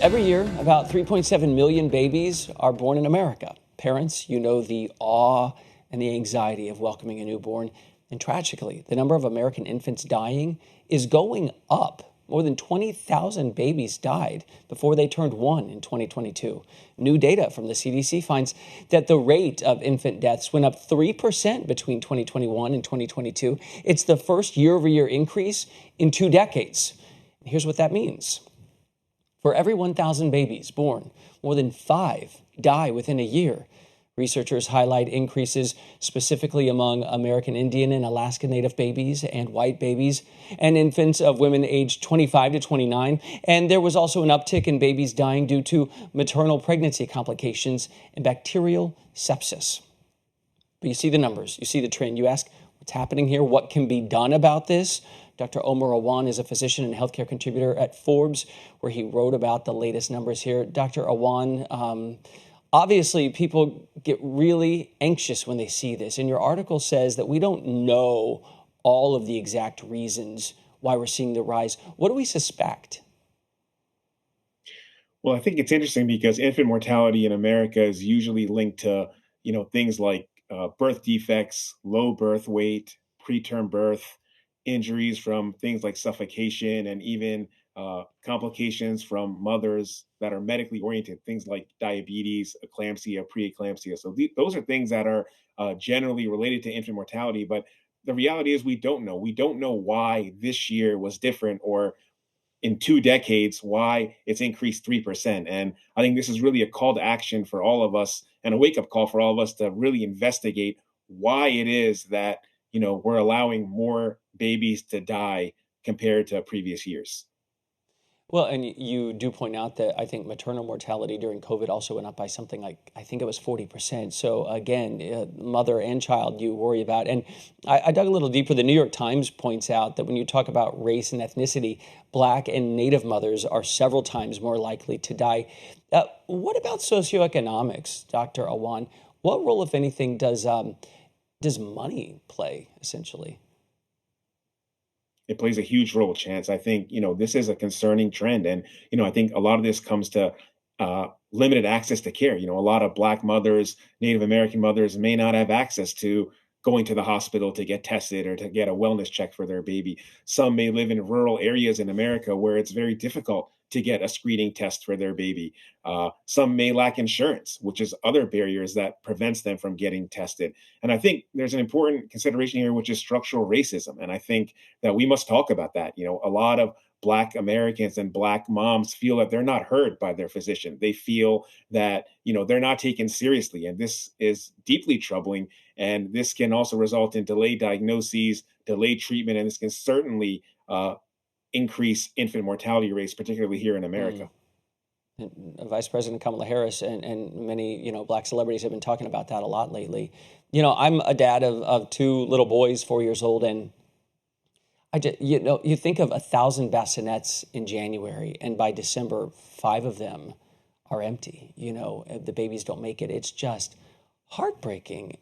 Every year, about 3.7 million babies are born in America. Parents, you know the awe and the anxiety of welcoming a newborn. And tragically, the number of American infants dying is going up. More than 20,000 babies died before they turned one in 2022. New data from the CDC finds that the rate of infant deaths went up 3% between 2021 and 2022. It's the first year-over-year increase in 2 decades. And here's what that means. For every 1,000 babies born, more than 5 die within a year. Researchers highlight increases specifically among American Indian and Alaska Native babies and white babies and infants of women aged 25 to 29. And there was also an uptick in babies dying due to maternal pregnancy complications and bacterial sepsis. But you see the numbers, you see the trend. You ask, what's happening here? What can be done about this? Dr. Omer Awan is a physician and healthcare contributor at Forbes, where he wrote about the latest numbers here. Dr. Awan, obviously, people get really anxious when they see this. And your article says that we don't know all of the exact reasons why we're seeing the rise. What do we suspect? Well, I think it's interesting because infant mortality in America is usually linked to, things like birth defects, low birth weight, preterm birth, injuries from things like suffocation, and even complications from mothers that are medically oriented, things like diabetes, eclampsia, preeclampsia. So those are things that are generally related to infant mortality. But the reality is we don't know. We don't know why this year was different, or in 2 decades why it's increased 3%. And I think this is really a call to action for all of us, and a wake up call for all of us to really investigate why it is that, we're allowing more babies to die compared to previous years. Well, and you do point out that I think maternal mortality during COVID also went up by something like, I think it was 40%. So again, mother and child you worry about. And I dug a little deeper. The New York Times points out that when you talk about race and ethnicity, Black and Native mothers are several times more likely to die. What about socioeconomics, Dr. Awan? What role, if anything, does money play, essentially? It plays a huge role, Chance. I think, this is a concerning trend. And, I think a lot of this comes to limited access to care. A lot of Black mothers, Native American mothers may not have access to going to the hospital to get tested or to get a wellness check for their baby. Some may live in rural areas in America where it's very difficult to get a screening test for their baby. Some may lack insurance, which is other barriers that prevents them from getting tested. And I think there's an important consideration here, which is structural racism. And I think that we must talk about that. A lot of Black Americans and Black moms feel that they're not heard by their physician. They feel that, they're not taken seriously. And this is deeply troubling. And this can also result in delayed diagnoses, delayed treatment, and this can certainly increase infant mortality rates, particularly here in Mm. America. Vice President Kamala Harris and many, Black celebrities have been talking about that a lot lately. I'm a dad of 2 little boys, 4 years old, and you think of 1,000 bassinets in January, and by December, 5 of them are empty. The babies don't make it. It's just heartbreaking.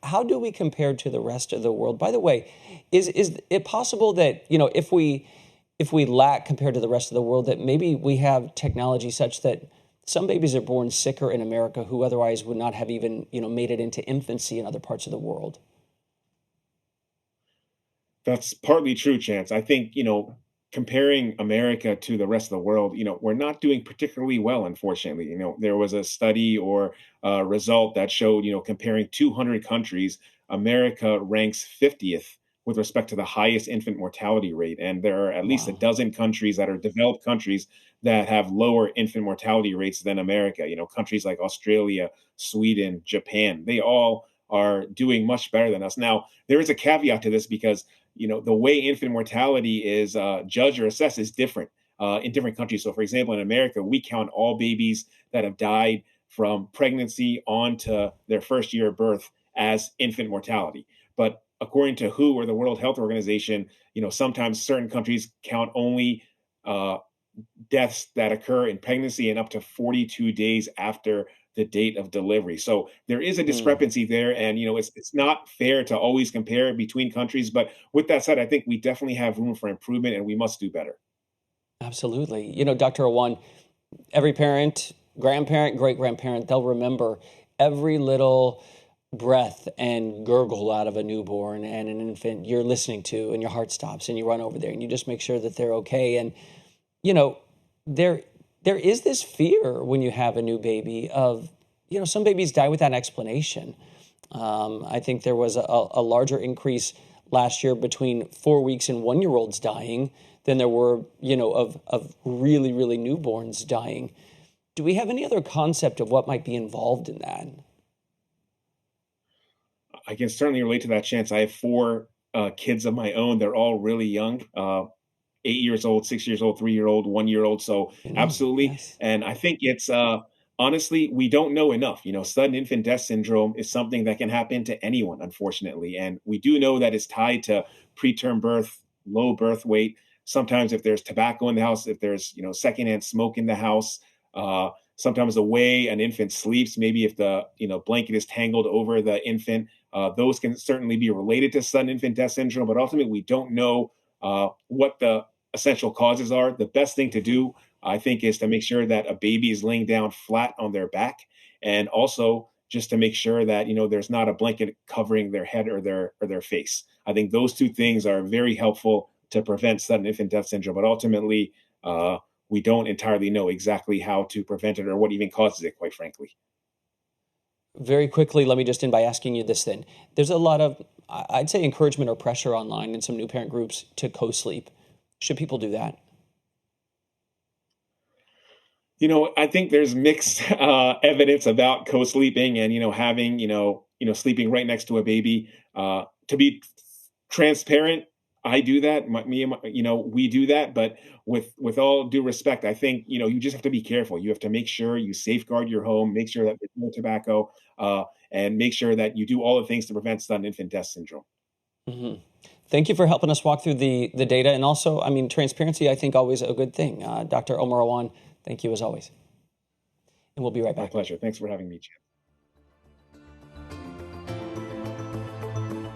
How do we compare to the rest of the world? By the way, is it possible that, if we lack compared to the rest of the world, that maybe we have technology such that some babies are born sicker in America who otherwise would not have even, made it into infancy in other parts of the world? That's partly true, Chance. I think, comparing America to the rest of the world, we're not doing particularly well, unfortunately. There was a study or a result that showed, comparing 200 countries, America ranks 50th with respect to the highest infant mortality rate. And there are at least a Wow. dozen countries that are developed countries that have lower infant mortality rates than America. Countries like Australia, Sweden, Japan, they all are doing much better than us. Now, there is a caveat to this because the way infant mortality is judged or assessed is different in different countries. So, for example, in America, we count all babies that have died from pregnancy on to their first year of birth as infant mortality. But according to WHO or the World Health Organization, sometimes certain countries count only uh, deaths that occur in pregnancy and up to 42 days after the date of delivery. So there is a Mm. discrepancy there, and it's not fair to always compare between countries. But with that said, I think we definitely have room for improvement, and we must do better. Absolutely. Dr. Awan, Every parent, grandparent, great grandparent, they'll remember every little breath and gurgle out of a newborn and an infant you're listening to, and your heart stops and you run over there and you just make sure that they're okay. And, you know, there there is this fear when you have a new baby of, some babies die without explanation. I think there was a larger increase last year between 4 weeks and 1 year olds dying than there were, of really, really newborns dying. Do we have any other concept of what might be involved in that? I can certainly relate to that chance. I have four kids of my own. They're all really young, 8 years old, 6 years old, 3-year old, 1 year old. So absolutely. Yes. And I think it's honestly, we don't know enough. Sudden infant death syndrome is something that can happen to anyone, unfortunately. And we do know that it's tied to preterm birth, low birth weight. Sometimes if there's tobacco in the house, if there's, secondhand smoke in the house, sometimes the way an infant sleeps, maybe if the, blanket is tangled over the infant, those can certainly be related to sudden infant death syndrome. But ultimately, we don't know what the essential causes are. The best thing to do, I think, is to make sure that a baby is laying down flat on their back, and also just to make sure that there's not a blanket covering their head or their face. I think those two things are very helpful to prevent sudden infant death syndrome. But ultimately, we don't entirely know exactly how to prevent it or what even causes it, quite frankly. Very quickly, let me just end by asking you this then. There's a lot of, I'd say, encouragement or pressure online in some new parent groups to co-sleep. Should people do that? I think there's mixed evidence about co-sleeping and having sleeping right next to a baby. To be transparent, I do that. Me and we do that. But with all due respect, I think you just have to be careful. You have to make sure you safeguard your home, make sure that there's no tobacco, and make sure that you do all the things to prevent sudden infant death syndrome. Hmm. Thank you for helping us walk through the data. And also, I mean, transparency, I think, always a good thing. Dr. Omer Awan, thank you as always. And we'll be right My back. pleasure. Thanks for having me, Jim.